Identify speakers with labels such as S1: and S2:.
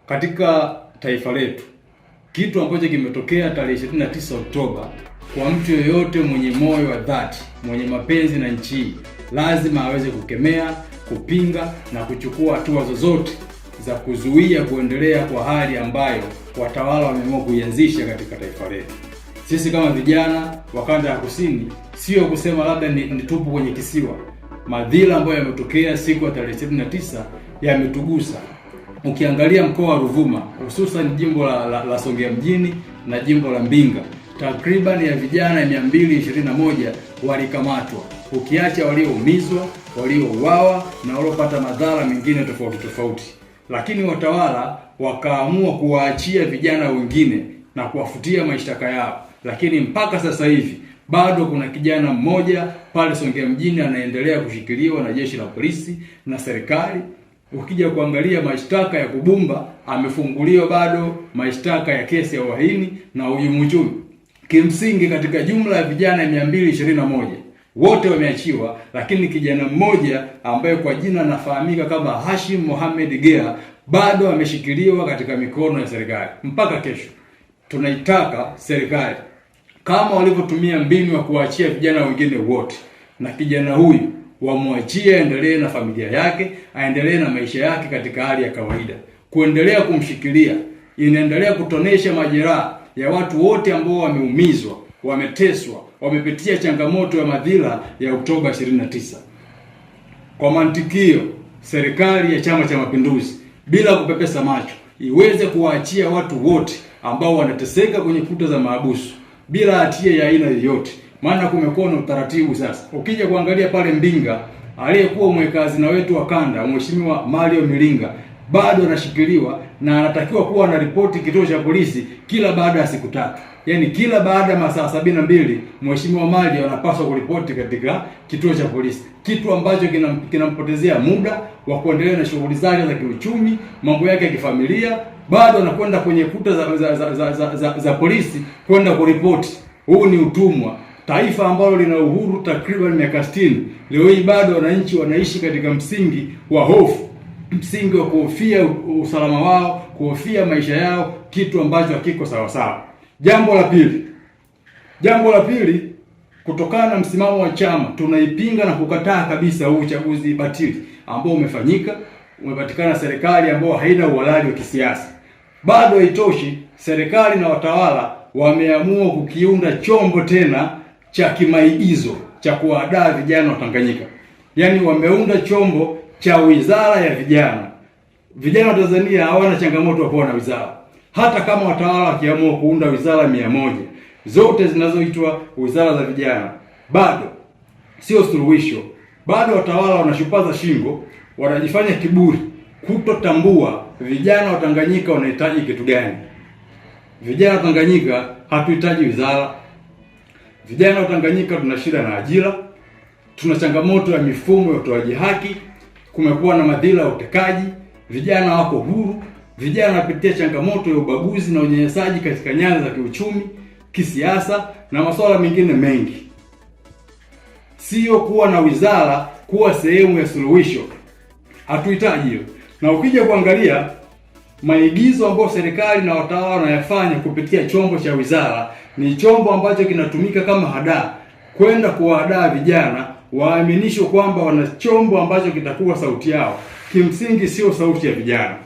S1: Katika taifa letu, kitu ambacho kimetokea tarehe 29 Oktoba, kwa mtu yoyote mwenye moyo wa dhati, mwenye mapenzi na nchi hii, lazima aweze kukemea, kupinga na kuchukua hatua zozote za kuzuia kuendelea kwa hali ambayo watawala wameamua kuianzisha katika taifa letu. Sisi kama vijana wa kanda ya Kusini, sio kusema labda ni tupo kwenye kisiwa. Madhila ambayo yametokea siku ya tarehe 29 yametugusa. Ukiangalia mkoa wa Ruvuma, hususan jimbo la Songea mjini na jimbo la Mbinga, takriban ya vijana 221 walikamatwa, ukiacha walioumizwa, waliouawa na waliopata madhara mengine tofauti. Lakini watawala wakaamua kuwaachia vijana wengine na kuwafutia mashtaka yao. Lakini mpaka sasa hivi bado kuna kijana mmoja pale Songea mjini anaendelea kushikiliwa na jeshi la polisi na serikali. Ukija kuangalia mashtaka ya kubumba, amefunguliwa bado mashtaka ya kesi ya uhaini na uhujumu uchumi. Kimsingi katika jumla ya vijana 221 wote wameachiwa, lakini kijana mmoja ambaye kwa jina anafahamika kama Hashim Mohamed Gea bado ameshikiliwa katika mikono ya serikali mpaka kesho. Tunaitaka serikali, kama walivyotumia mbinu ya kuachia vijana wengine wote, na kijana huyu wamwachie aendelee na familia yake, aendelee na maisha yake katika hali ya kawaida. Kuendelea kumshikilia inaendelea kutonesha majeraha ya watu wote ambao wameumizwa, wameteswa, wamepitia changamoto ya madhila ya Oktoba 29. Kwa mantikio, serikali ya Chama cha Mapinduzi bila kupepesa macho iweze kuwaachia watu wote ambao wanateseka kwenye kuta za mahabusu bila hatia ya aina yoyote. Maana kumekuwa na utaratibu sasa. Ukija kuangalia pale Mbinga, aliyekuwa mweka hazina wetu wa kanda, Mheshimiwa Mario Milinga, bado anashikiliwa na anatakiwa kuwa na ripoti kituo cha polisi kila baada ya siku 3. Yaani kila baada ya masaa 72 Mheshimiwa Mario anapaswa kuripoti katika kituo cha polisi. Kitu ambacho kinampotezea muda wa kuendelea na shughuli zake za kiuchumi, mambo yake ya kifamilia, bado anakwenda kwenye kuta za polisi kwenda kuripoti. Huu ni utumwa. Taifa ambalo lina uhuru takriban miaka 60, leo hii bado wananchi wanaishi katika msingi wa hofu, msingi wa kuhofia usalama wao, kuhofia maisha yao, kitu ambacho hakiko sawa sawa. Jambo la pili, kutokana na msimamo wa chama, tunaipinga na kukataa kabisa huu uchaguzi batili ambao umefanyika, umepatikana serikali ambayo haina uhalali wa kisiasa. Bado haitoshi, serikali na watawala wameamua kukiunda chombo tena cha kimaigizo cha kuwaandaa vijana wa Tanganyika. Yaani wameunda chombo cha wizara ya vijana. Vijana wa Tanzania hawana changamoto ya kuwa na wizara. Hata kama watawala wakiamua kuunda wizara 100, zote zinazoitwa wizara za vijana, bado sio suluhisho. Bado watawala wanashupaza shingo, wanajifanya kiburi, kutotambua vijana wa Tanganyika wanahitaji kitu gani. Vijana wa Tanganyika hatuhitaji wizara. Vijana wa Tanganyika tuna shida na ajira, tuna changamoto ya mifumo ya utoaji haki, kumekuwa na madhila ya utekaji, vijana wako huru, vijana wanapitia changamoto ya ubaguzi na unyanyasaji katika nyanja za kiuchumi, kisiasa na masuala mengine mengi. Sio kuwa na wizara kuwa sehemu ya suluhisho. Hatuhitaji hiyo. Na ukija kuangalia maigizo ambayo serikali na watawala wanayafanya kupitia chombo cha wizara, ni chombo ambacho kinatumika kama hadaa kwenda kuwahadaa vijana waaminishwe kwamba wana chombo ambacho kitakuwa sauti yao. Kimsingi sio sauti ya vijana.